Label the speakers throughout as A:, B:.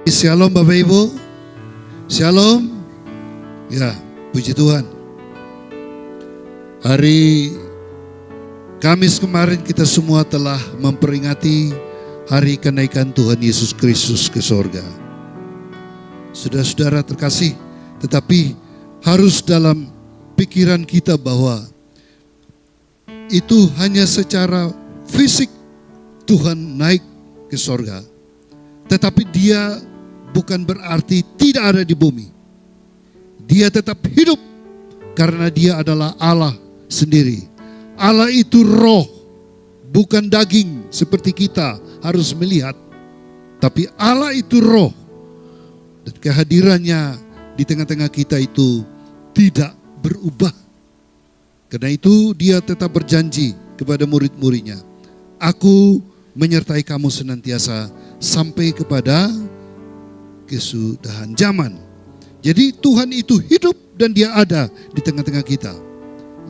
A: Shalom Bapak Ibu. Shalom. Ya, puji Tuhan. Hari Kamis kemarin kita semua telah memperingati hari kenaikan Tuhan Yesus Kristus ke sorga. Saudara-saudara terkasih, tetapi harus dalam pikiran kita bahwa itu hanya secara fisik Tuhan naik ke sorga. Tetapi dia bukan berarti tidak ada di bumi. Dia tetap hidup karena dia adalah Allah sendiri. Allah itu roh, bukan daging seperti kita harus melihat. Tapi Allah itu roh. Dan kehadirannya di tengah-tengah kita itu tidak berubah. Karena itu dia tetap berjanji kepada murid-muridnya. Aku menyertai kamu senantiasa sampai kepada kesudahan zaman. Jadi Tuhan itu hidup dan dia ada di tengah-tengah kita.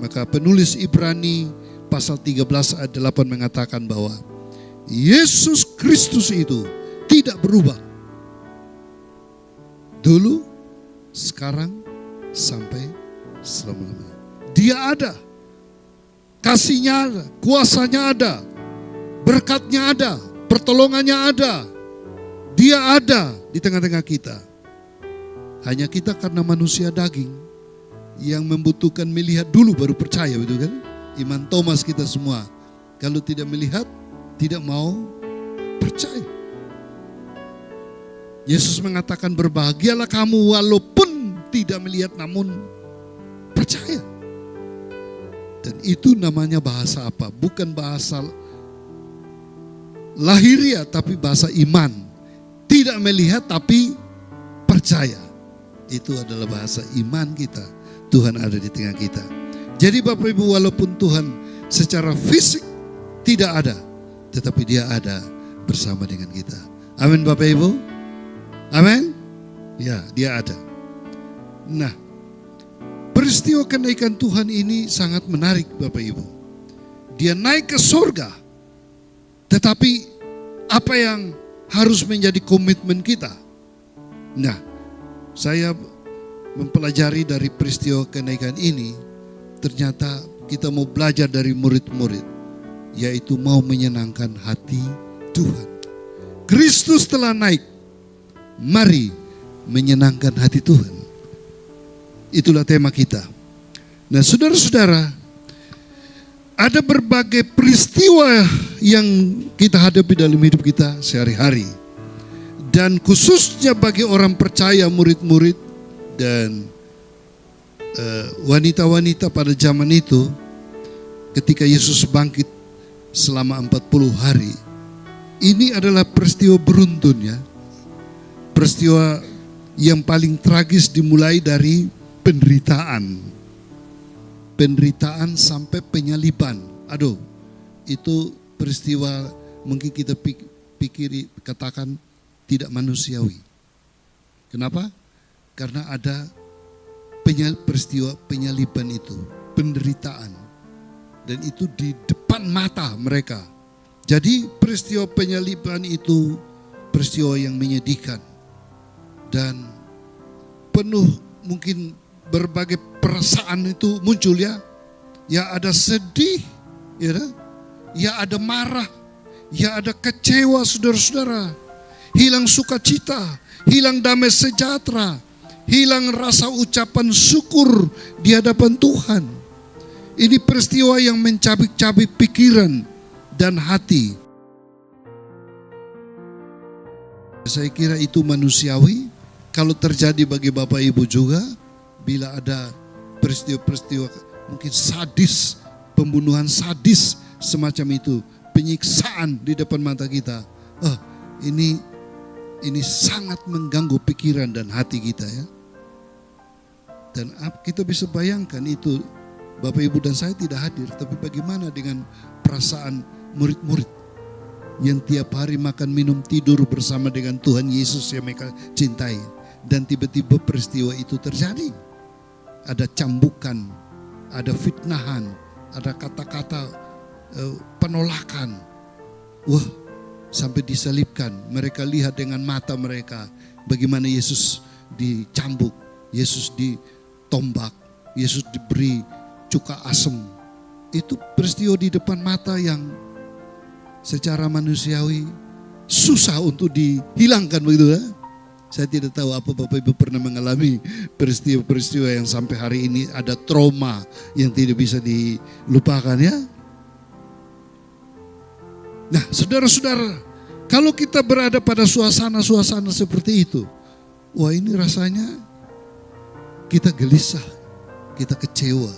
A: Maka penulis Ibrani pasal 13 ayat 8 mengatakan bahwa Yesus Kristus itu tidak berubah. Dulu, sekarang, sampai selama-lamanya. Dia ada. Kasihnya ada, kuasanya ada, berkatnya ada, pertolongannya ada. Dia ada di tengah-tengah kita. Hanya kita karena manusia daging yang membutuhkan melihat dulu baru percaya, betul kan? Iman Thomas kita semua. Kalau tidak melihat, tidak mau percaya. Yesus mengatakan berbahagialah kamu walaupun tidak melihat namun percaya. Dan itu namanya bahasa apa? Bukan bahasa lahiriah tapi bahasa iman. Tidak melihat tapi percaya. Itu adalah bahasa iman kita. Tuhan ada di tengah kita. Jadi Bapak Ibu, walaupun Tuhan secara fisik tidak ada, tetapi dia ada bersama dengan kita. Amin Bapak Ibu. Amin. Ya, dia ada. Nah, peristiwa kenaikan Tuhan ini sangat menarik Bapak Ibu. Dia naik ke surga. Tetapi apa yang harus menjadi komitmen kita? Nah, saya mempelajari dari peristiwa kenaikan ini, ternyata kita mau belajar dari murid-murid, yaitu mau menyenangkan hati Tuhan. Kristus telah naik, mari menyenangkan hati Tuhan. Itulah tema kita. Nah saudara-saudara, ada berbagai peristiwa yang kita hadapi dalam hidup kita sehari-hari. Dan khususnya bagi orang percaya, murid-murid dan wanita-wanita pada zaman itu, ketika Yesus bangkit selama 40 hari, ini adalah peristiwa beruntun ya. Peristiwa yang paling tragis dimulai dari penderitaan. Penderitaan sampai penyaliban. Aduh, itu peristiwa mungkin kita pikiri, katakan tidak manusiawi. Kenapa? Karena ada peristiwa penyaliban itu, penderitaan. Dan itu di depan mata mereka. Jadi peristiwa penyaliban itu peristiwa yang menyedihkan. Dan penuh mungkin berbagai perasaan itu muncul ya. Ya ada sedih, ya ada marah, ya ada kecewa saudara-saudara. Hilang sukacita, hilang damai sejahtera, hilang rasa ucapan syukur di hadapan Tuhan. Ini peristiwa yang mencabik-cabik pikiran dan hati. Saya kira itu manusiawi. Kalau terjadi bagi Bapak Ibu juga, bila ada peristiwa-peristiwa mungkin sadis, pembunuhan sadis semacam itu, penyiksaan di depan mata kita. Ini sangat mengganggu pikiran dan hati kita ya. Dan kita bisa bayangkan itu, Bapak Ibu dan saya tidak hadir, tapi bagaimana dengan perasaan murid-murid yang tiap hari makan, minum, tidur bersama dengan Tuhan Yesus yang mereka cintai. Dan tiba-tiba peristiwa itu terjadi. Ada cambukan, ada fitnahan, ada kata-kata penolakan. Wah, sampai disalibkan. Mereka lihat dengan mata mereka bagaimana Yesus dicambuk, Yesus ditombak, Yesus diberi cuka asem. Itu peristiwa di depan mata yang secara manusiawi susah untuk dihilangkan, begitu ya. Saya tidak tahu apa Bapak Ibu pernah mengalami peristiwa-peristiwa yang sampai hari ini ada trauma yang tidak bisa dilupakan ya. Nah, saudara-saudara, kalau kita berada pada suasana-suasana seperti itu, wah ini rasanya kita gelisah, kita kecewa,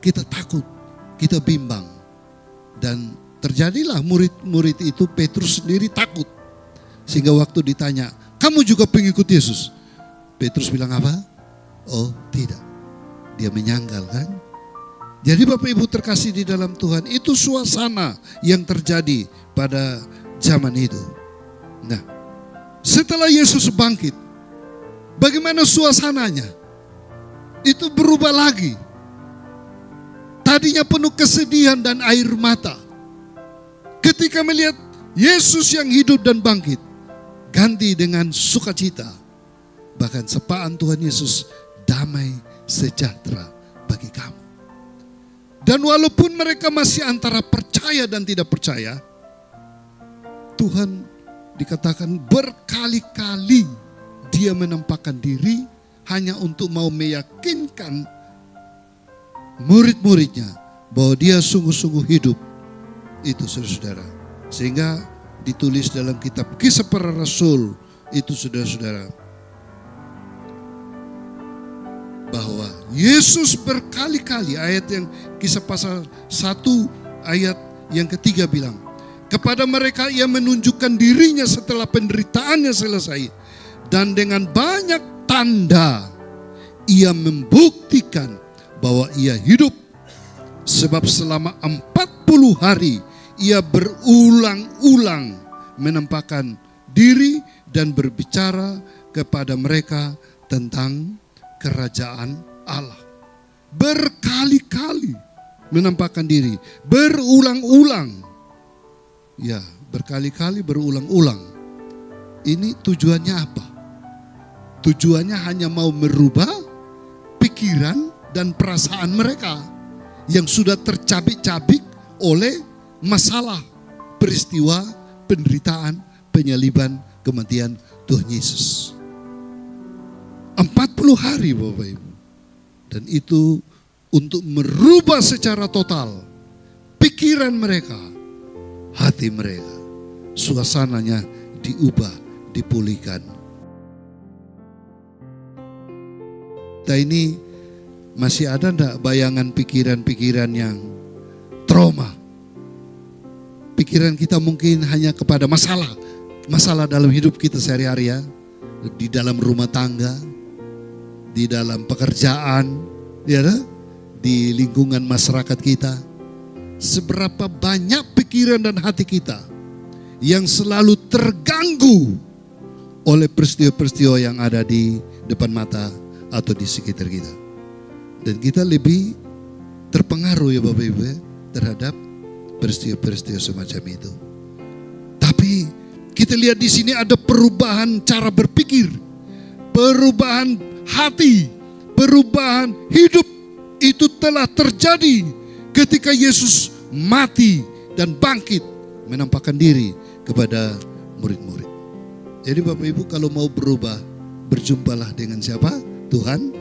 A: kita takut, kita bimbang. Dan terjadilah murid-murid itu, Petrus sendiri takut. Sehingga waktu ditanya, kamu juga pengikut Yesus? Petrus bilang apa? Oh tidak. Dia menyangkal kan? Jadi Bapak Ibu terkasih di dalam Tuhan, itu suasana yang terjadi pada zaman itu. Nah, setelah Yesus bangkit, bagaimana suasananya? Itu berubah lagi. Tadinya penuh kesedihan dan air mata. Ketika melihat Yesus yang hidup dan bangkit, ganti dengan sukacita. Bahkan sapaan Tuhan Yesus, damai sejahtera bagi kamu. Dan walaupun mereka masih antara percaya dan tidak percaya, Tuhan dikatakan berkali-kali dia menampakkan diri hanya untuk mau meyakinkan murid-muridnya bahwa dia sungguh-sungguh hidup. Itu saudara-saudara. Sehingga ditulis dalam kitab Kisah Para Rasul itu saudara-saudara, bahwa Yesus berkali-kali, ayat yang Kisah pasal 1 ayat yang ketiga bilang, kepada mereka ia menunjukkan dirinya setelah penderitaannya selesai, dan dengan banyak tanda ia membuktikan bahwa ia hidup, sebab selama 40 hari ia berulang-ulang menampakkan diri dan berbicara kepada mereka tentang kerajaan Allah. Berkali-kali menampakkan diri, berulang-ulang. Ya, berkali-kali berulang-ulang. Ini tujuannya apa? Tujuannya hanya mau merubah pikiran dan perasaan mereka yang sudah tercabik-cabik oleh masalah, peristiwa, penderitaan, penyaliban, kematian Tuhan Yesus. 40 hari Bapak Ibu. Dan itu untuk merubah secara total pikiran mereka, hati mereka. Suasananya diubah, dipulihkan. Kita ini masih ada enggak bayangan pikiran-pikiran yang trauma? Pikiran kita mungkin hanya kepada masalah dalam hidup kita sehari-hari ya. Di dalam rumah tangga, di dalam pekerjaan, ya, di lingkungan masyarakat kita. Seberapa banyak pikiran dan hati kita yang selalu terganggu oleh peristiwa-peristiwa yang ada di depan mata atau di sekitar kita. Dan kita lebih terpengaruh ya Bapak Ibu ya, terhadap peristiwa-peristiwa semacam itu. Tapi kita lihat di sini ada perubahan cara berpikir, perubahan hati, perubahan hidup itu telah terjadi ketika Yesus mati dan bangkit menampakkan diri kepada murid-murid. Jadi Bapak Ibu kalau mau berubah, berjumpalah dengan siapa? Tuhan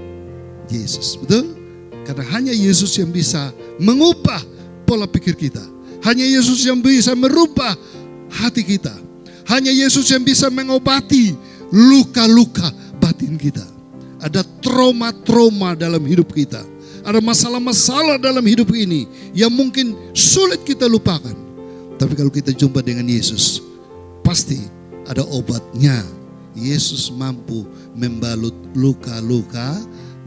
A: Yesus, betul? Karena hanya Yesus yang bisa mengubah pola pikir kita. Hanya Yesus yang bisa merubah hati kita. Hanya Yesus yang bisa mengobati luka-luka batin kita. Ada trauma-trauma dalam hidup kita. Ada masalah-masalah dalam hidup ini yang mungkin sulit kita lupakan. Tapi kalau kita jumpa dengan Yesus, pasti ada obatnya. Yesus mampu membalut luka-luka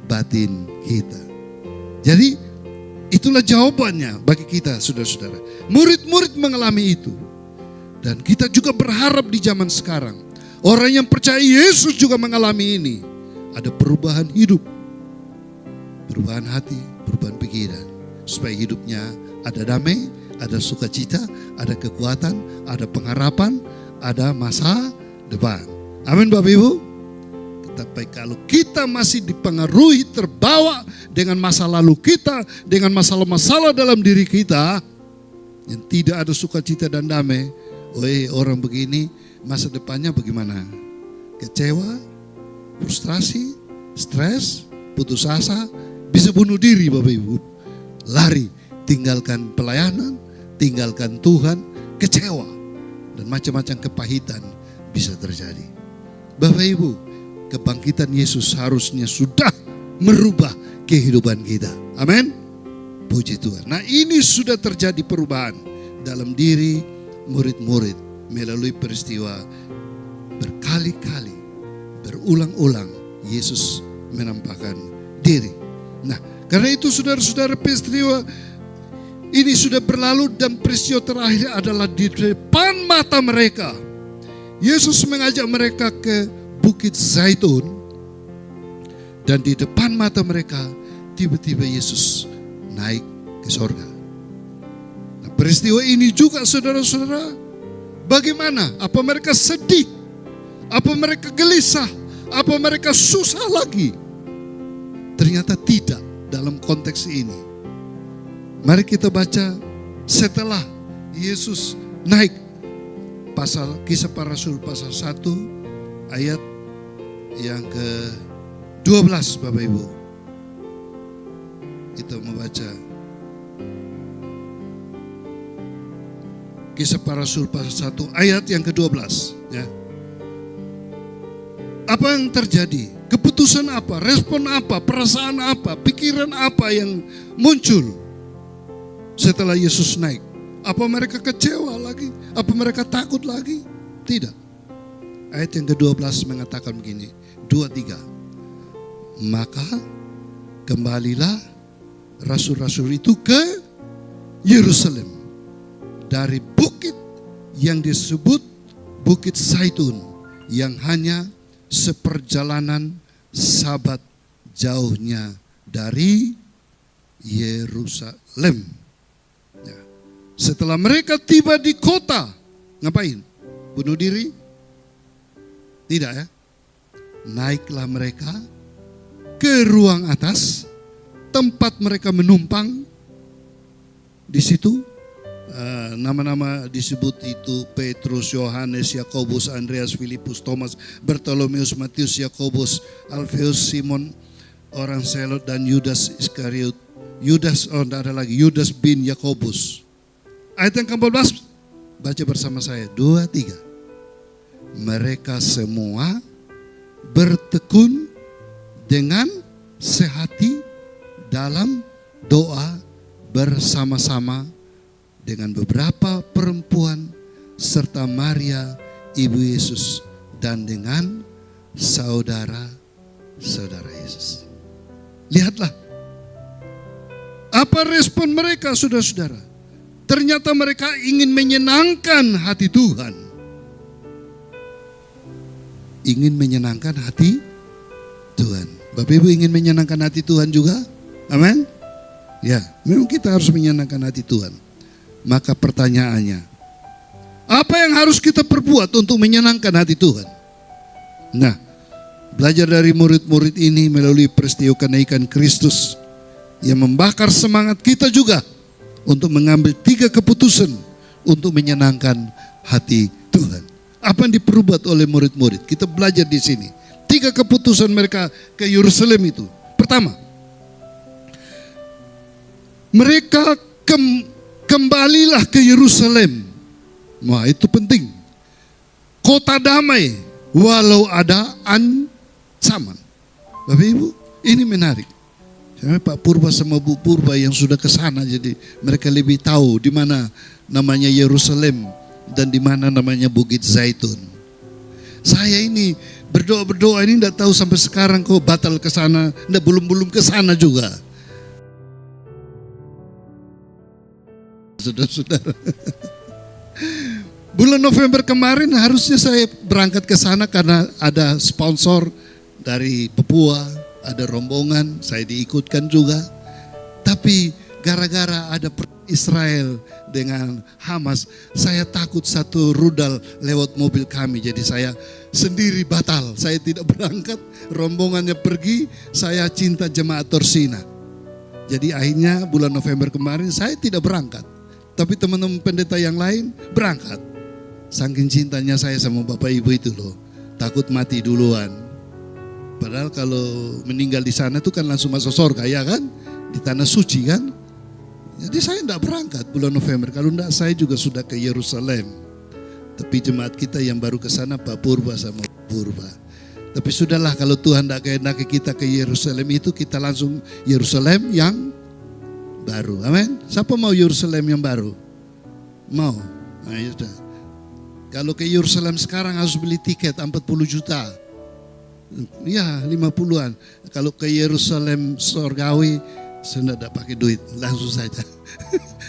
A: batin kita. Jadi itulah jawabannya bagi kita saudara-saudara. Murid-murid mengalami itu. Dan kita juga berharap di zaman sekarang, orang yang percaya Yesus juga mengalami ini. Ada perubahan hidup, perubahan hati, perubahan pikiran. Supaya hidupnya ada damai, ada sukacita, ada kekuatan, ada pengharapan, ada masa depan. Amin Bapak Ibu. Tapi kalau kita masih dipengaruhi, terbawa dengan masa lalu kita, dengan masalah-masalah dalam diri kita, yang tidak ada sukacita dan damai, orang begini masa depannya bagaimana? Kecewa, frustrasi, stres, putus asa, bisa bunuh diri Bapak Ibu. Lari, tinggalkan pelayanan, tinggalkan Tuhan, kecewa, dan macam-macam kepahitan bisa terjadi. Bapak Ibu, kebangkitan Yesus harusnya sudah merubah kehidupan kita. Amin. Puji Tuhan. Nah, ini sudah terjadi perubahan dalam diri murid-murid melalui peristiwa berkali-kali, berulang-ulang Yesus menampakkan diri. Nah, karena itu saudara-saudara, peristiwa ini sudah berlalu dan peristiwa terakhir adalah di depan mata mereka. Yesus mengajak mereka ke Bukit Zaitun, dan di depan mata mereka tiba-tiba Yesus naik ke sorga. Nah, peristiwa ini juga saudara-saudara, bagaimana? Apa mereka sedih? Apa mereka gelisah? Apa mereka susah lagi? Ternyata tidak dalam konteks ini. Mari kita baca setelah Yesus naik, pasal Kisah Para Rasul pasal 1 ayat yang ke-12 Bapak Ibu. Kita membaca Kisah Para Rasul pasal 1 ayat yang ke-12 ya. Apa yang terjadi? Keputusan apa? Respon apa? Perasaan apa? Pikiran apa yang muncul setelah Yesus naik? Apa mereka kecewa lagi? Apa mereka takut lagi? Tidak. Ayat yang ke-12 mengatakan begini, 2-3. Maka kembalilah rasul-rasul itu ke Yerusalem dari bukit yang disebut Bukit Zaitun, yang hanya seperjalanan sabat jauhnya dari Yerusalem. Ya. Setelah mereka tiba di kota, ngapain? Bunuh diri? Tidak ya. Naiklah mereka ke ruang atas, tempat mereka menumpang. Di situ nama-nama disebut itu Petrus, Yohanes, Yakobus, Andreas, Filipus, Thomas, Bartolomeus, Matius, Yakobus, Alfeus, Simon orang Selot, dan Yudas Iskariot. Yudas, tidak ada lagi, Yudas bin Yakobus. Ayat yang ke-14, baca bersama saya, 2-3. Mereka semua bertekun dengan sehati dalam doa bersama-sama dengan beberapa perempuan serta Maria ibu Yesus dan dengan saudara-saudara Yesus. Lihatlah apa respon mereka, saudara-saudara. Ternyata mereka ingin menyenangkan hati Tuhan. Ingin menyenangkan hati Tuhan. Bapak Ibu ingin menyenangkan hati Tuhan juga? Amin? Ya, memang kita harus menyenangkan hati Tuhan. Maka pertanyaannya, apa yang harus kita perbuat untuk menyenangkan hati Tuhan? Nah, belajar dari murid-murid ini melalui peristiwa kenaikan Kristus yang membakar semangat kita juga untuk mengambil 3 keputusan untuk menyenangkan hati Tuhan. Apa yang diperbuat oleh murid-murid? Kita belajar di sini. 3 keputusan mereka ke Yerusalem itu. Pertama, mereka kembalilah ke Yerusalem. Wah, itu penting. Kota damai walau ada ancaman. Bapak Ibu, ini menarik. Pak Purba sama Bu Purba yang sudah ke sana, jadi mereka lebih tahu di mana namanya Yerusalem dan di mana namanya Bukit Zaitun. Saya ini berdoa ini tidak tahu sampai sekarang kok batal ke sana, belum ke sana juga. Saudara-saudara. Bulan November kemarin harusnya saya berangkat ke sana karena ada sponsor dari Papua, ada rombongan, saya diikutkan juga. Tapi gara-gara ada Israel dengan Hamas, saya takut satu rudal lewat mobil kami, jadi saya sendiri batal, saya tidak berangkat, rombongannya pergi, saya cinta jemaat Torsina. Jadi akhirnya bulan November kemarin saya tidak berangkat, tapi teman-teman pendeta yang lain berangkat. Saking cintanya saya sama Bapak Ibu itu loh, takut mati duluan. Padahal kalau meninggal di sana itu kan langsung masuk surga, ya kan? Di tanah suci kan? Jadi saya tidak berangkat bulan November. Kalau tidak saya juga sudah ke Yerusalem. Tapi jemaat kita yang baru ke sana Pak Purba sama Purba. Tapi sudahlah, kalau Tuhan tidak kehendaki kita ke Yerusalem itu, kita langsung Yerusalem yang baru. Amin. Siapa mau Yerusalem yang baru? Mau? Nah, ya sudah. Kalau ke Yerusalem sekarang harus beli tiket 40 juta. Ya 50-an. Kalau ke Yerusalem surgawi, saya tidak pakai duit, langsung saja.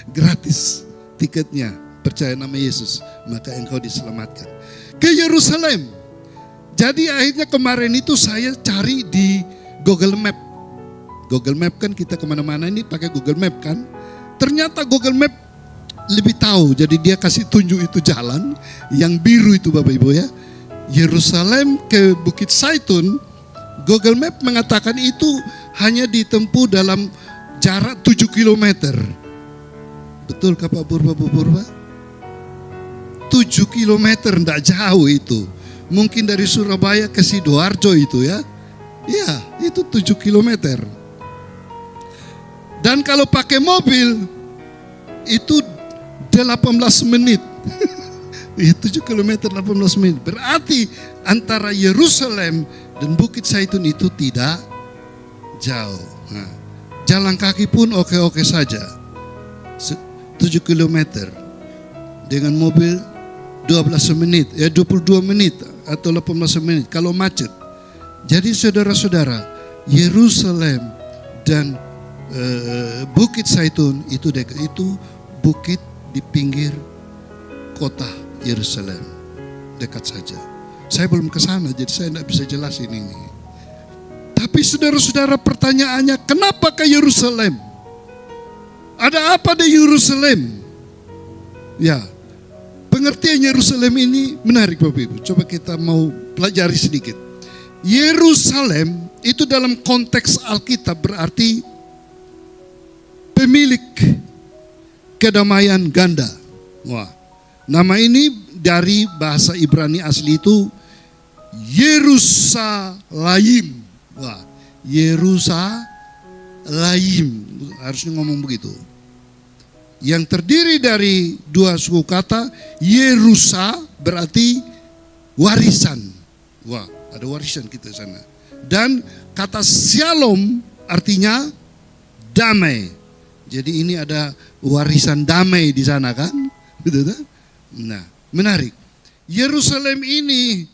A: Gratis tiketnya, percaya nama Yesus, maka engkau diselamatkan. Ke Yerusalem. Jadi akhirnya kemarin itu saya cari di Google Map. Google Map kan kita kemana-mana ini pakai Google Map kan. Ternyata Google Map lebih tahu, jadi dia kasih tunjuk itu jalan yang biru itu Bapak Ibu ya. Yerusalem ke Bukit Zaitun, Google Map mengatakan itu hanya ditempuh dalam jarak 7 km. Betul kah Pak Purba, Bu Purba? 7 km, tidak jauh itu. Mungkin dari Surabaya ke Sidoarjo itu ya. Ya, itu 7 km. Dan kalau pakai mobil, itu 18 menit. 7 km 18 menit. Berarti antara Yerusalem dan Bukit Zaitun itu tidak jauh. Nah, jalan kaki pun oke-oke saja. 7 km. Dengan mobil 12 menit, 22 menit atau 18 menit kalau macet. Jadi saudara-saudara, Yerusalem dan Bukit Zaitun itu dekat, itu bukit di pinggir kota Yerusalem, dekat saja. Saya belum ke sana, jadi saya tidak bisa jelasin ini. Tapi saudara-saudara, pertanyaannya, kenapa ke Yerusalem? Ada apa di Yerusalem? Ya, pengertian Yerusalem ini menarik Bapak Ibu. Coba kita mau pelajari sedikit. Yerusalem itu dalam konteks Alkitab berarti pemilik kedamaian ganda. Wah, nama ini dari bahasa Ibrani asli itu Yerusalem. Wah, Yerusalem, harusnya ngomong begitu. Yang terdiri dari dua suku kata, Yerusa berarti warisan. Wah, ada warisan kita di sana. Dan kata Shalom artinya damai. Jadi ini ada warisan damai di sana kan? Nah, menarik. Yerusalem ini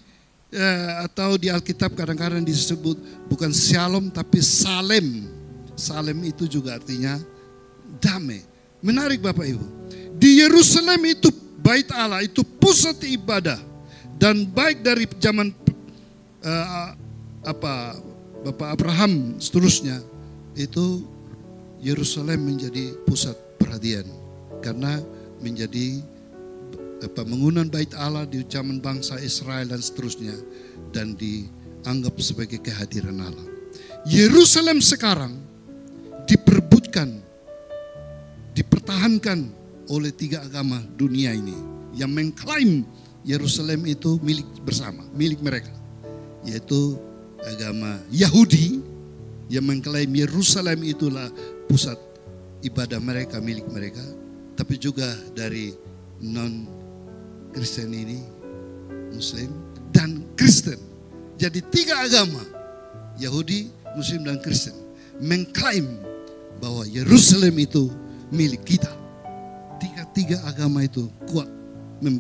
A: atau di Alkitab kadang-kadang disebut bukan Shalom tapi Salem. Salem itu juga artinya damai. Menarik Bapak Ibu. Di Yerusalem itu bait Allah, itu pusat ibadah. Dan baik dari zaman Bapak Abraham seterusnya, itu Yerusalem menjadi pusat perhatian. Karena menjadi bangunan bait Allah di zaman bangsa Israel dan seterusnya, dan dianggap sebagai kehadiran Allah. Yerusalem sekarang diperebutkan, dipertahankan oleh tiga agama dunia ini yang mengklaim Yerusalem itu milik bersama, milik mereka, yaitu agama Yahudi yang mengklaim Yerusalem itulah pusat ibadah mereka, milik mereka, tapi juga dari non-Kristen ini, Muslim dan Kristen. Jadi tiga agama, Yahudi, Muslim dan Kristen, mengklaim bahwa Yerusalem itu milik kita. Tiga agama itu kuat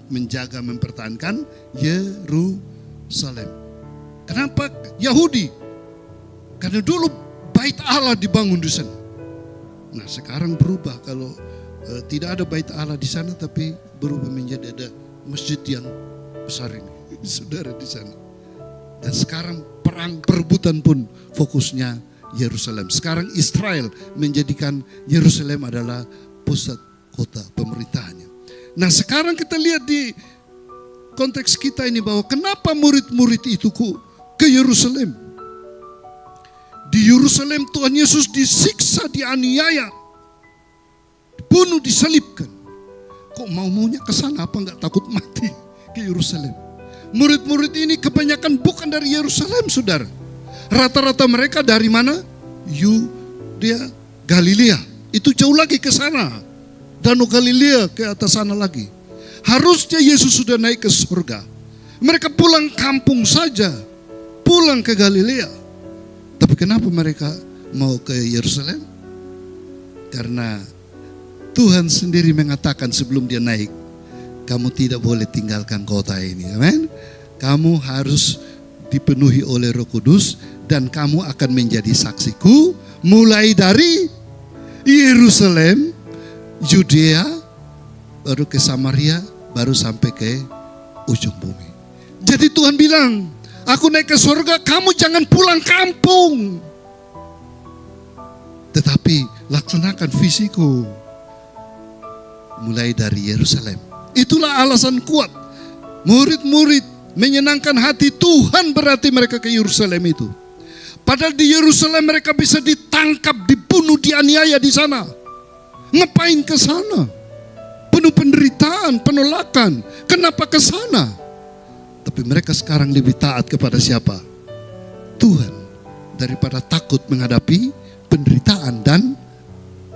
A: menjaga, mempertahankan Yerusalem. Kenapa Yahudi? Karena dulu bait Allah dibangun di sana. Nah, sekarang berubah, kalau tidak ada bait Allah di sana, tapi berubah menjadi ada masjid yang besar ini, saudara, di sana. Dan sekarang perang perebutan pun fokusnya Yerusalem. Sekarang Israel menjadikan Yerusalem adalah pusat kota pemerintahannya. Nah, sekarang kita lihat di konteks kita ini bahwa kenapa murid-murid itu ke Yerusalem. Di Yerusalem Tuhan Yesus disiksa, dianiaya, dibunuh, disalibkan. Kok maunya ke sana, apa enggak takut mati ke Yerusalem? Murid-murid ini kebanyakan bukan dari Yerusalem, saudara. Rata-rata mereka dari mana? Yudea, Galilea. Itu jauh lagi ke sana. Danau Galilea ke atas sana lagi. Harusnya Yesus sudah naik ke surga. Mereka pulang kampung saja. Pulang ke Galilea. Tapi kenapa mereka mau ke Yerusalem? Karena Tuhan sendiri mengatakan sebelum dia naik, kamu tidak boleh tinggalkan kota ini. Amin. Kamu harus dipenuhi oleh Roh Kudus dan kamu akan menjadi saksiku mulai dari Yerusalem, Yudea, baru ke Samaria, baru sampai ke ujung bumi. Jadi Tuhan bilang, aku naik ke surga, kamu jangan pulang kampung. Tetapi laksanakan visiku mulai dari Yerusalem. Itulah alasan kuat murid-murid menyenangkan hati Tuhan, berarti mereka ke Yerusalem itu. Padahal di Yerusalem mereka bisa ditangkap, dibunuh, dianiaya di sana. Ngapain ke sana? Penuh penderitaan, penolakan. Kenapa ke sana? Tapi mereka sekarang lebih taat kepada siapa? Tuhan, daripada takut menghadapi penderitaan dan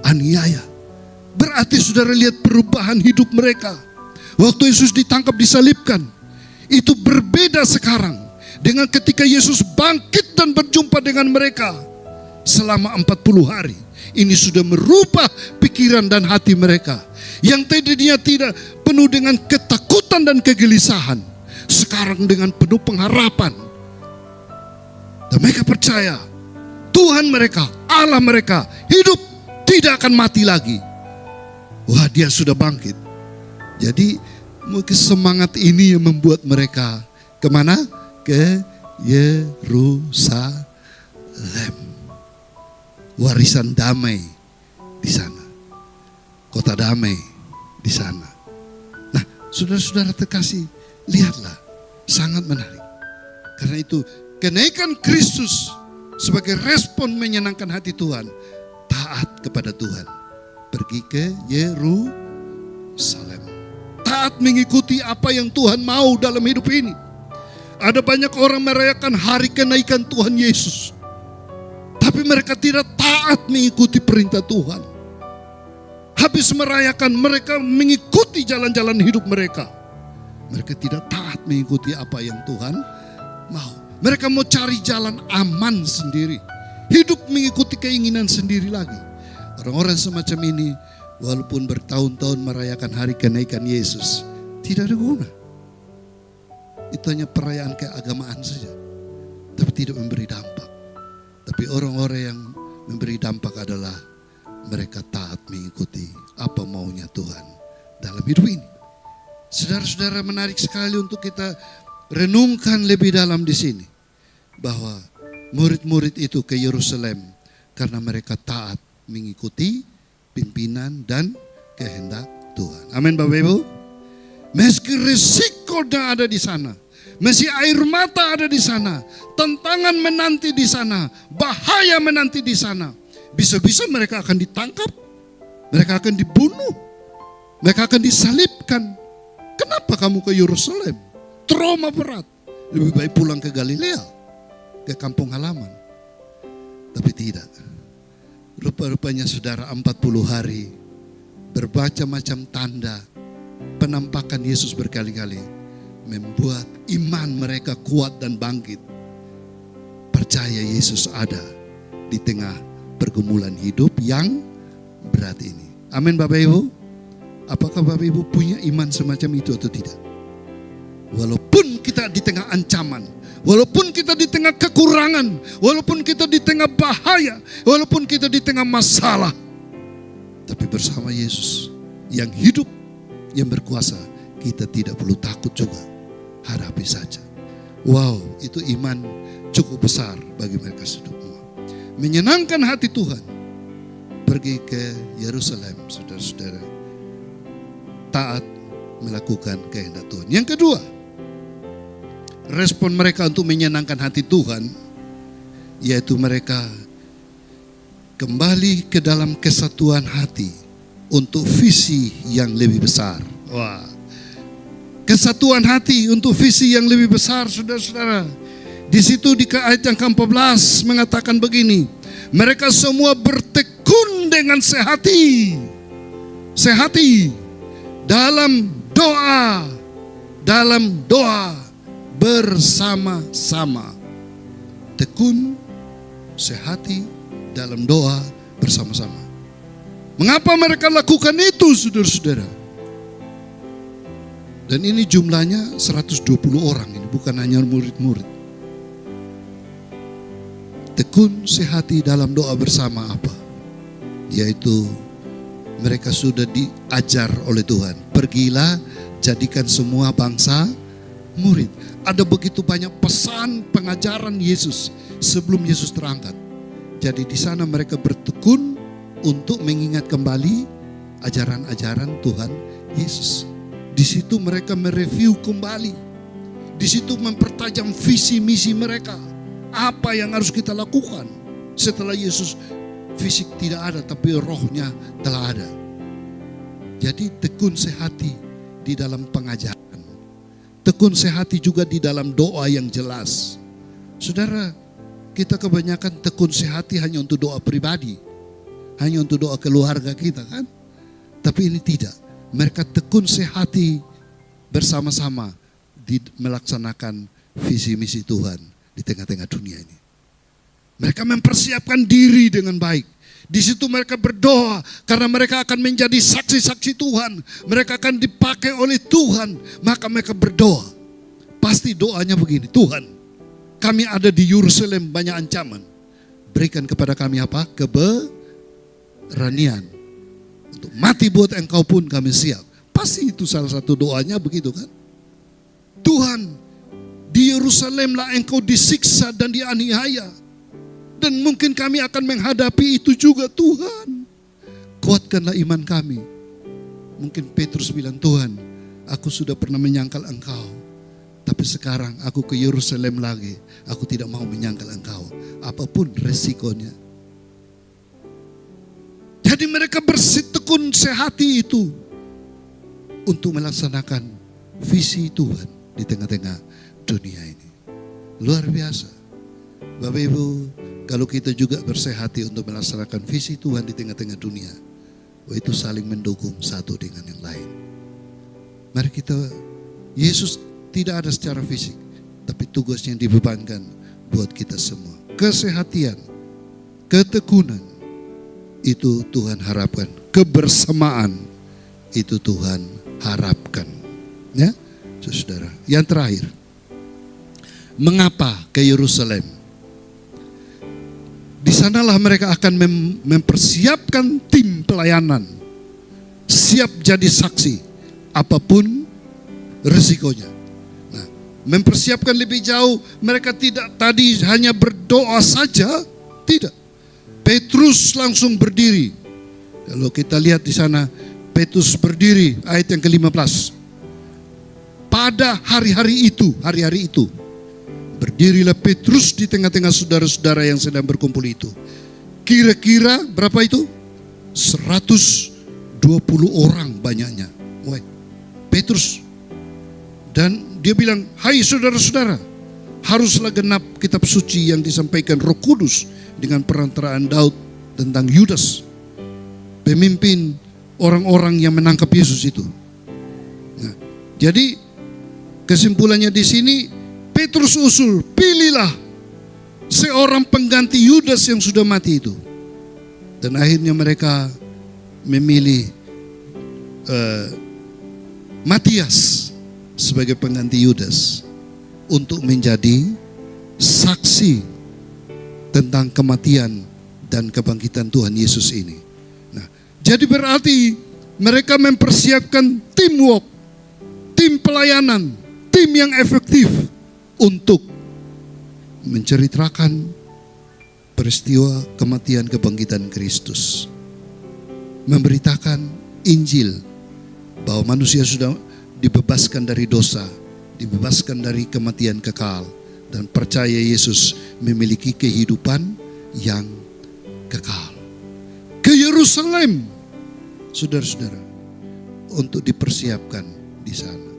A: aniaya. Berarti saudara lihat perubahan hidup mereka. Waktu Yesus ditangkap, disalibkan. Itu berbeda sekarang dengan ketika Yesus bangkit dan berjumpa dengan mereka selama 40 hari. Ini sudah merubah pikiran dan hati mereka. Yang tadinya tidak penuh dengan ketakutan dan kegelisahan, sekarang dengan penuh pengharapan. Dan mereka percaya Tuhan mereka, Allah mereka hidup, tidak akan mati lagi. Wah, dia sudah bangkit. Jadi mungkin semangat ini yang membuat mereka kemana? Ke Yerusalem. Warisan damai di sana. Kota damai di sana. Nah, saudara-saudara terkasih, lihatlah, sangat menarik. Karena itu, kenaikan Kristus sebagai respon menyenangkan hati Tuhan, taat kepada Tuhan. Pergi ke Yerusalem. Taat mengikuti apa yang Tuhan mau dalam hidup ini. Ada banyak orang merayakan hari kenaikan Tuhan Yesus, tapi mereka tidak taat mengikuti perintah Tuhan. Habis merayakan, mereka mengikuti jalan-jalan hidup mereka. Mereka tidak taat mengikuti apa yang Tuhan mau. Mereka mau cari jalan aman sendiri. Hidup mengikuti keinginan sendiri lagi. Orang-orang semacam ini, walaupun bertahun-tahun merayakan hari kenaikan Yesus, tidak ada guna. Itu hanya perayaan keagamaan saja, tapi tidak memberi dampak. Tapi orang-orang yang memberi dampak adalah mereka taat mengikuti apa maunya Tuhan dalam hidup ini. Saudara-saudara, menarik sekali untuk kita renungkan lebih dalam di sini, bahwa murid-murid itu ke Yerusalem karena mereka taat mengikuti pimpinan dan kehendak Tuhan. Amin, Bapak Ibu. Meski risikonya ada di sana, meski air mata ada di sana, tantangan menanti di sana, bahaya menanti di sana, bisa-bisa mereka akan ditangkap, mereka akan dibunuh, mereka akan disalibkan. Kenapa kamu ke Yerusalem? Trauma berat. Lebih baik pulang ke Galilea, ke kampung halaman. Tapi tidak. Rupa-rupanya saudara, 40 hari berbaca macam tanda, penampakan Yesus berkali-kali membuat iman mereka kuat dan bangkit. Percaya Yesus ada di tengah pergumulan hidup yang berat ini. Amin, Bapak Ibu. Apakah Bapak Ibu punya iman semacam itu atau tidak? Walaupun kita di tengah ancaman, walaupun kita di tengah kekurangan, walaupun kita di tengah bahaya, walaupun kita di tengah masalah, tapi bersama Yesus yang hidup, yang berkuasa, kita tidak perlu takut juga. Hadapi saja. Wow, itu iman cukup besar bagi mereka semua. menyenangkan hati Tuhan, pergi ke Yerusalem, saudara-saudara. Taat melakukan kehendak Tuhan. Yang kedua, respon mereka untuk menyenangkan hati Tuhan, yaitu mereka kembali ke dalam kesatuan hati untuk visi yang lebih besar. Wah, kesatuan hati untuk visi yang lebih besar, saudara-saudara. Di situ di ayat yang ke-14 mengatakan begini, mereka semua bertekun dengan sehati dalam doa bersama-sama. Tekun sehati dalam doa bersama-sama. Mengapa mereka lakukan itu, saudara-saudara? Dan ini jumlahnya 120 orang, ini bukan hanya murid-murid. Tekun sehati dalam doa bersama apa? Yaitu mereka sudah diajar oleh Tuhan. Pergilah, jadikan semua bangsa murid. Ada begitu banyak pesan pengajaran Yesus sebelum Yesus terangkat. Jadi di sana mereka bertekun untuk mengingat kembali ajaran-ajaran Tuhan Yesus. Di situ mereka mereview kembali. Di situ mempertajam visi misi mereka. Apa yang harus kita lakukan setelah Yesus fisik tidak ada, tapi rohnya telah ada. Jadi tekun sehati di dalam pengajaran. Tekun sehati juga di dalam doa yang jelas. Saudara, kita kebanyakan tekun sehati hanya untuk doa pribadi. Hanya untuk doa keluarga kita, kan? Tapi ini tidak. Mereka tekun sehati bersama-sama melaksanakan visi misi Tuhan di tengah-tengah dunia ini. Mereka mempersiapkan diri dengan baik. Di situ mereka berdoa karena mereka akan menjadi saksi-saksi Tuhan. Mereka akan dipakai oleh Tuhan. Maka mereka berdoa. Pasti doanya begini, Tuhan, kami ada di Yerusalem banyak ancaman. Berikan kepada kami apa? Keberanian. Untuk mati buat Engkau pun kami siap. Pasti itu salah satu doanya begitu, kan? Tuhan, di Yerusalemlah Engkau disiksa dan dianiaya. Dan mungkin kami akan menghadapi itu juga, Tuhan. Kuatkanlah iman kami. Mungkin Petrus bilang, Tuhan, aku sudah pernah menyangkal Engkau. Tapi sekarang aku ke Yerusalem lagi. Aku tidak mau menyangkal Engkau. Apapun resikonya. Jadi mereka bertekun sehati itu untuk melaksanakan visi Tuhan di tengah-tengah dunia ini. Luar biasa. Bapak Ibu, kalau kita juga bersehati untuk melaksanakan visi Tuhan di tengah-tengah dunia, itu saling mendukung satu dengan yang lain. Mari kita, Yesus tidak ada secara fisik, tapi tugasnya yang dibebankan buat kita semua. Kesehatian, ketekunan, itu Tuhan harapkan. Kebersamaan, itu Tuhan harapkan. Ya, saudara. Yang terakhir, mengapa ke Yerusalem? Di sanalah mereka akan mempersiapkan tim pelayanan, siap jadi saksi apapun resikonya. Nah, mempersiapkan lebih jauh, mereka tidak tadi hanya berdoa saja, tidak. Petrus langsung berdiri. Kalau kita lihat di sana, Petrus berdiri, ayat yang ke-15. Pada hari-hari itu, berdirilah Petrus di tengah-tengah saudara-saudara yang sedang berkumpul itu. Kira-kira berapa itu? 120 orang banyaknya. Wah, Petrus. Dan dia bilang, hai saudara-saudara, haruslah genap kitab suci yang disampaikan Roh Kudus dengan perantaraan Daud tentang Yudas, pemimpin orang-orang yang menangkap Yesus itu. Nah, jadi kesimpulannya di sini, Petrus usul, pilihlah seorang pengganti Yudas yang sudah mati itu. Dan akhirnya mereka memilih Matias sebagai pengganti Yudas untuk menjadi saksi tentang kematian dan kebangkitan Tuhan Yesus ini. Nah, jadi berarti mereka mempersiapkan teamwork, tim pelayanan, tim yang efektif untuk menceritakan peristiwa kematian kebangkitan Kristus. Memberitakan Injil bahwa manusia sudah dibebaskan dari dosa, dibebaskan dari kematian kekal, dan percaya Yesus memiliki kehidupan yang kekal. Ke Yerusalem, saudara-saudara, untuk dipersiapkan di sana.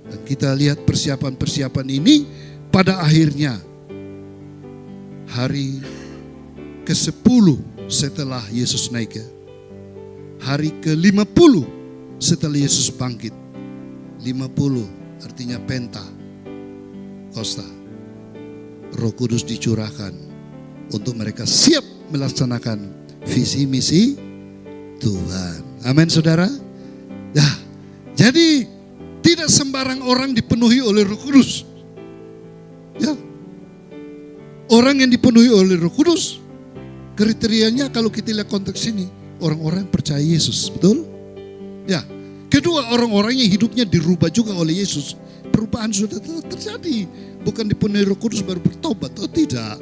A: Dan kita lihat persiapan-persiapan ini pada akhirnya hari ke-10 setelah Yesus naik, hari ke-50 setelah Yesus bangkit. 50 artinya penta, Kosta. Roh Kudus dicurahkan untuk mereka siap melaksanakan visi misi Tuhan. Amin, saudara. Nah, jadi tidak sembarang orang dipenuhi oleh Roh Kudus. Ya, orang yang dipenuhi oleh Roh Kudus kriterianya kalau kita lihat konteks ini, orang-orang yang percaya Yesus, betul? Ya. Kedua, orang-orang yang hidupnya dirubah juga oleh Yesus. Perubahan sudah terjadi. Bukan dipenuhi Roh Kudus baru bertobat. Oh tidak.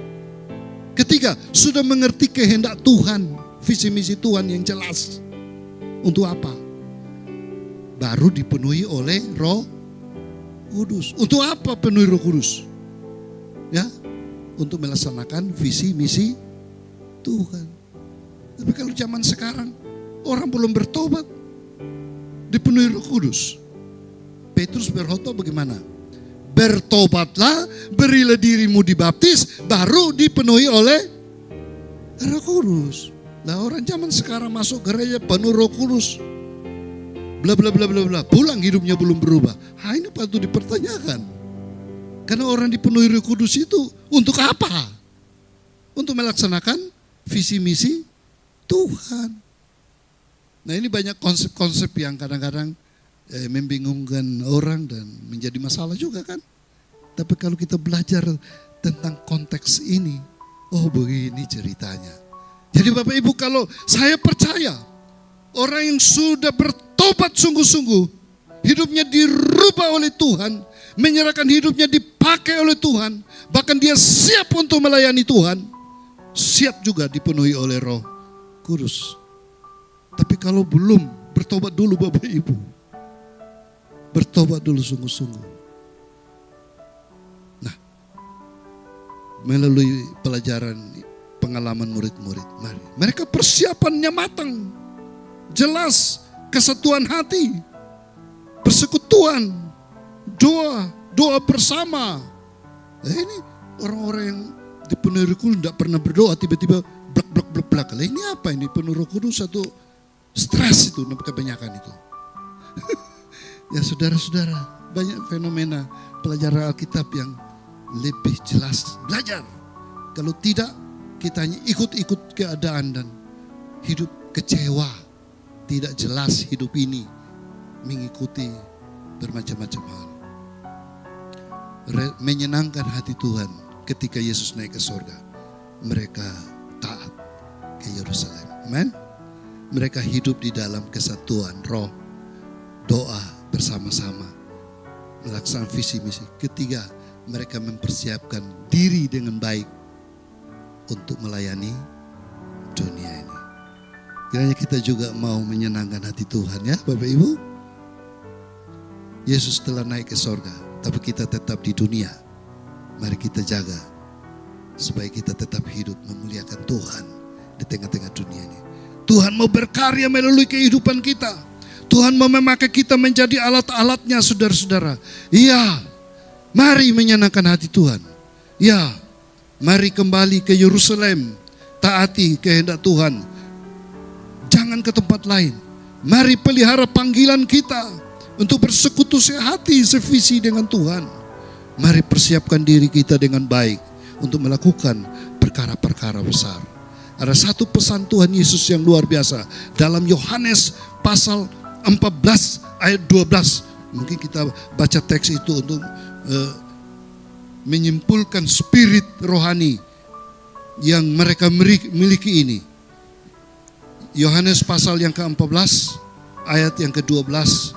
A: Ketiga, sudah mengerti kehendak Tuhan. Visi misi Tuhan yang jelas. Untuk apa? Baru dipenuhi oleh Roh Kudus. Untuk apa penuhi Roh Kudus? Ya, untuk melaksanakan visi misi Tuhan. Tapi kalau zaman sekarang, orang belum bertobat, dipenuhi Roh Kudus. Petrus berkhotbah bagaimana? Bertobatlah, berilah dirimu dibaptis, baru dipenuhi oleh Roh Kudus. Nah, orang zaman sekarang masuk gereja penuh Roh Kudus, bla bla bla bla bla, pulang hidupnya belum berubah. Ini patut dipertanyakan. Karena orang dipenuhi Roh Kudus itu untuk apa? Untuk melaksanakan visi misi Tuhan. Nah, ini banyak konsep-konsep yang kadang-kadang membingungkan orang dan menjadi masalah juga kan. Tapi kalau kita belajar tentang konteks ini, oh begini ceritanya. Jadi Bapak Ibu, kalau saya percaya orang yang sudah bertobat sungguh-sungguh, hidupnya dirubah oleh Tuhan, menyerahkan hidupnya dipakai oleh Tuhan, bahkan dia siap untuk melayani Tuhan, siap juga dipenuhi oleh Roh Kudus. Tapi kalau belum, bertobat dulu Bapak Ibu. Bertobat dulu sungguh-sungguh. Nah, melalui pelajaran pengalaman murid-murid, mari. Mereka persiapannya matang. Jelas, kesatuan hati, persekutuan, doa bersama. Ini orang-orang yang dipenuhi Roh Kudus tidak pernah berdoa, tiba-tiba blak. Ini apa ini? Penuh Roh Kudus atau stres itu, kebanyakan itu. Ya saudara-saudara, banyak fenomena pelajaran Alkitab yang lebih jelas. Belajar. Kalau tidak, kita hanya ikut-ikut keadaan dan hidup kecewa. Tidak jelas hidup ini mengikuti bermacam-macam hal. Menyenangkan hati Tuhan ketika Yesus naik ke surga. Mereka taat ke Yerusalem. Amin. Mereka hidup di dalam kesatuan roh, doa bersama-sama, melaksanakan visi misi. Ketiga, mereka mempersiapkan diri dengan baik untuk melayani dunia ini. Kiranya kita juga mau menyenangkan hati Tuhan ya Bapak Ibu. Yesus telah naik ke sorga, tapi kita tetap di dunia. Mari kita jaga supaya kita tetap hidup memuliakan Tuhan di tengah-tengah dunia ini. Tuhan mau berkarya melalui kehidupan kita. Tuhan mau memakai kita menjadi alat-alatnya saudara-saudara. Iya, mari menyenangkan hati Tuhan. Ya, mari kembali ke Yerusalem. Taati kehendak Tuhan. Jangan ke tempat lain. Mari pelihara panggilan kita untuk bersekutu sehati sevisi dengan Tuhan. Mari persiapkan diri kita dengan baik untuk melakukan perkara-perkara besar. Ada satu pesan Tuhan Yesus yang luar biasa dalam Yohanes pasal 14 ayat 12. Mungkin kita baca teks itu untuk menyimpulkan spirit rohani yang mereka miliki ini. Yohanes pasal yang ke-14 ayat yang ke-12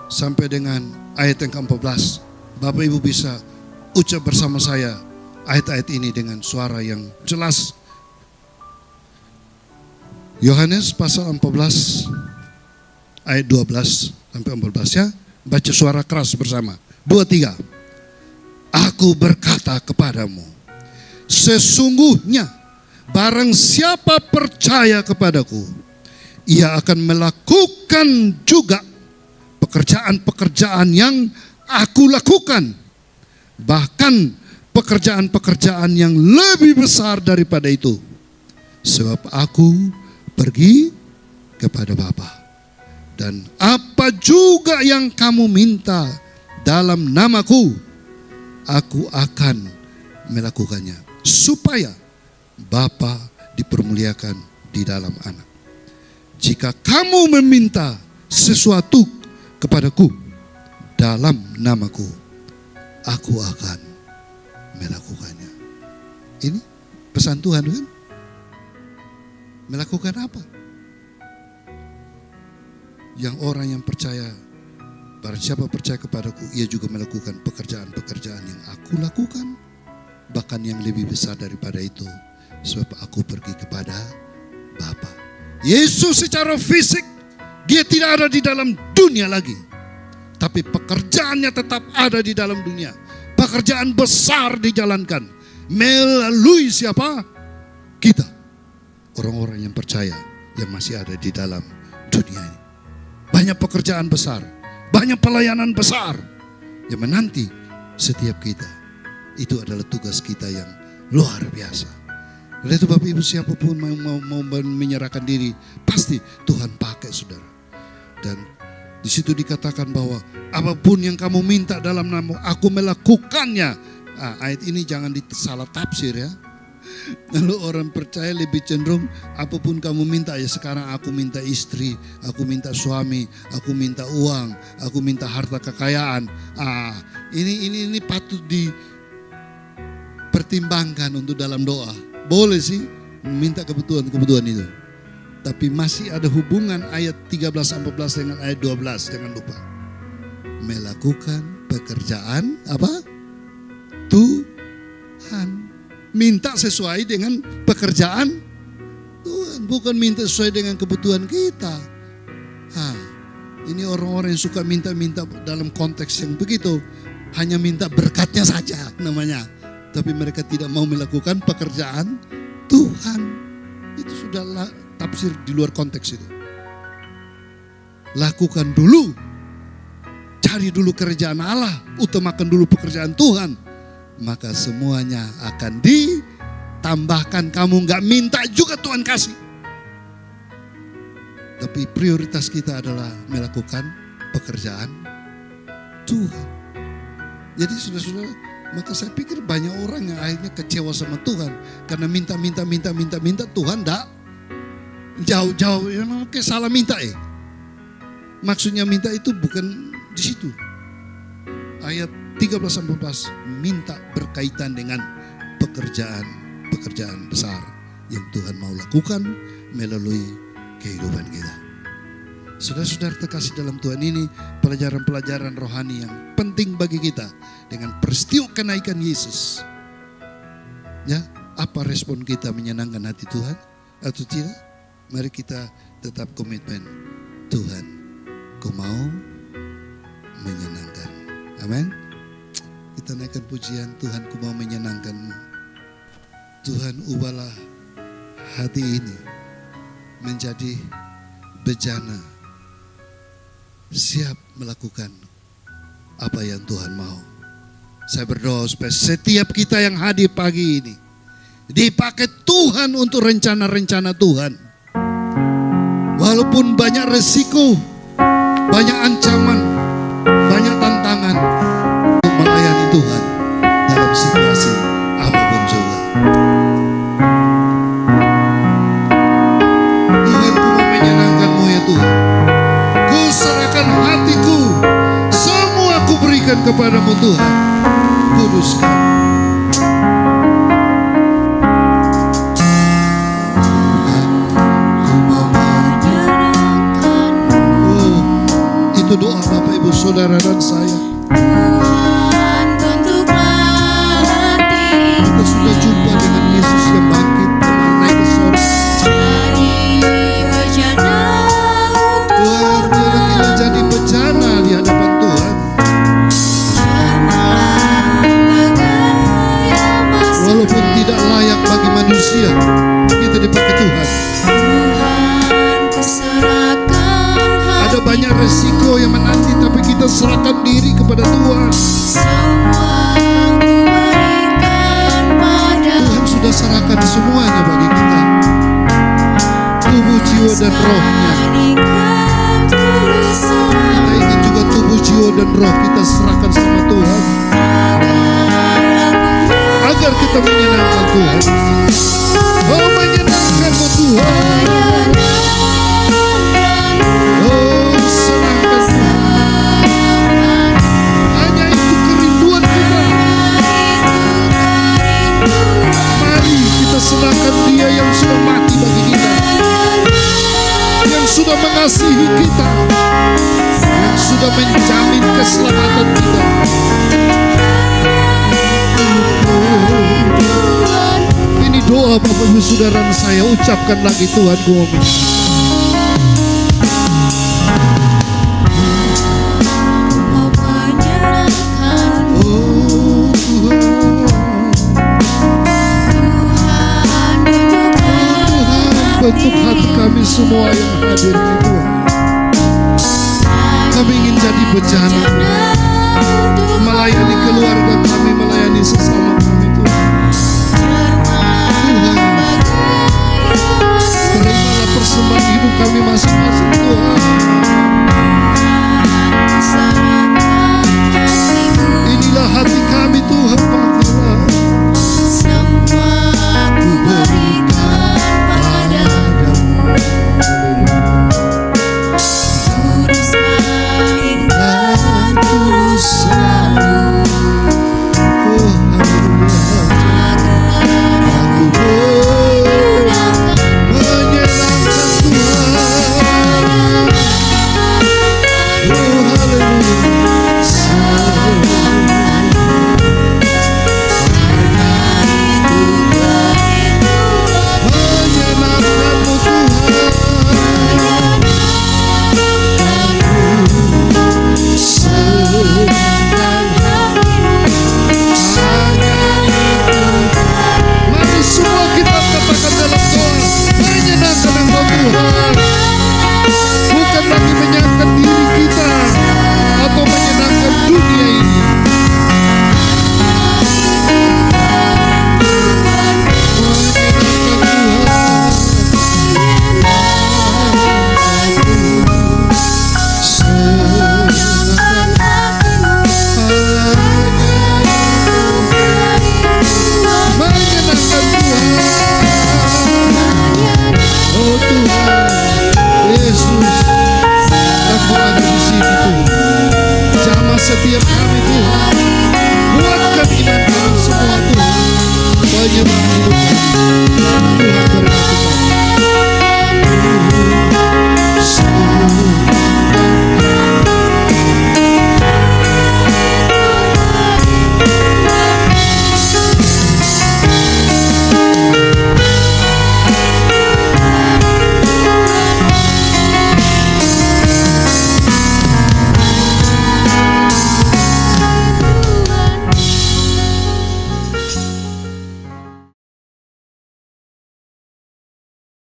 A: sampai dengan ayat yang ke-14. Bapak Ibu bisa ucap bersama saya. ayat-ayat ini dengan suara yang jelas. Yohanes pasal 14 ayat 12 sampai 14 ya. Baca suara keras bersama. 2, 3. Aku berkata kepadamu, sesungguhnya barang siapa percaya kepadaku, ia akan melakukan juga pekerjaan-pekerjaan yang aku lakukan. Bahkan pekerjaan-pekerjaan yang lebih besar daripada itu. Sebab aku pergi kepada Bapa. Dan apa juga yang kamu minta dalam namaku, aku akan melakukannya. Supaya Bapa dipermuliakan di dalam Anak. Jika kamu meminta sesuatu kepadaku dalam namaku, aku akan melakukannya. Ini pesan Tuhan kan? Melakukan apa? Yang orang yang percaya, barang siapa percaya kepadaku, ia juga melakukan pekerjaan-pekerjaan yang aku lakukan, bahkan yang lebih besar daripada itu, sebab aku pergi kepada Bapa. Yesus secara fisik, dia tidak ada di dalam dunia lagi, tapi pekerjaannya tetap ada di dalam dunia. Pekerjaan besar dijalankan melalui siapa? Kita, orang-orang yang percaya, yang masih ada di dalam dunia ini. Banyak pekerjaan besar, banyak pelayanan besar yang menanti setiap kita. Itu adalah tugas kita yang luar biasa. Oleh itu Bapak Ibu, siapapun mau menyerahkan diri, pasti Tuhan pakai saudara. Dan di situ dikatakan bahwa apapun yang kamu minta dalam nama aku melakukannya. Ayat ini jangan disalah tafsir ya. Lalu orang percaya lebih cenderung apapun kamu minta, ya sekarang aku minta istri, aku minta suami, aku minta uang, aku minta harta kekayaan. Ini patut dipertimbangkan untuk dalam doa. Boleh sih minta kebutuhan itu. Tapi masih ada hubungan ayat 13-14 dengan ayat 12, jangan lupa. Melakukan pekerjaan apa? Tuhan. Minta sesuai dengan pekerjaan Tuhan, bukan minta sesuai dengan kebutuhan kita. Ini orang-orang yang suka minta-minta dalam konteks yang begitu, hanya minta berkatnya saja namanya, tapi mereka tidak mau melakukan pekerjaan Tuhan. Itu sudahlah tafsir di luar konteks itu. Lakukan dulu, cari dulu kerajaan Allah, utamakan dulu pekerjaan Tuhan, maka semuanya akan ditambahkan. Kamu gak minta juga Tuhan kasih. Tapi prioritas kita adalah melakukan pekerjaan Tuhan. Jadi saudara-saudara, maka saya pikir banyak orang yang akhirnya kecewa sama Tuhan karena minta Tuhan gak jauh-jauh. Kayak salah minta Maksudnya minta itu bukan di situ. Ayat 13-14 minta berkaitan dengan pekerjaan besar yang Tuhan mau lakukan melalui kehidupan kita. Saudara-saudara terkasih dalam Tuhan, ini pelajaran-pelajaran rohani yang penting bagi kita dengan peristiwa kenaikan Yesus. Ya, apa respon kita, menyenangkan hati Tuhan atau tidak? Mari kita tetap komitmen, Tuhan, Kau mau menyenangkan. Amin. Kita naikkan pujian, Tuhan, Ku mau menyenangkan-Mu. Tuhan, ubahlah hati ini menjadi bejana, siap melakukan apa yang Tuhan mau. Saya berdoa supaya setiap kita yang hadir pagi ini dipakai Tuhan untuk rencana-rencana Tuhan. Walaupun banyak resiko, banyak ancaman, banyak tantangan, untuk melayani Tuhan dalam situasi apapun juga. Tuhan, Ku mau menyenangkan-Mu ya Tuhan. Ku serahkan hatiku, semua Ku berikan kepadamu Tuhan. Kuduskan. Itu doa Bapak Ibu Saudara dan saya.
B: Tuhan, bentuklah hati
A: resiko yang menanti, tapi kita serahkan diri kepada Tuhan. Tuhan sudah serahkan semuanya bagi kita, tubuh, jiwa, dan rohnya. Kita ingin juga tubuh, jiwa, dan roh kita serahkan sama Tuhan, agar kita menyenangkan Tuhan. Oh, menyenangkan-Mu Tuhan. Oh, senangkan Tuhan. Hanya itu kerinduan kita. Mari kita senangkan Dia yang sudah mati bagi kita, yang sudah mengasihi kita, yang sudah menjamin keselamatan kita. Ini doa Bapak Ibu Saudara saya, ucapkan lagi, Tuhan, ku meminta. Bentuk hati kami semua yang hadir ini, Tuhan. Kami ingin jadi bejana, melayani keluarga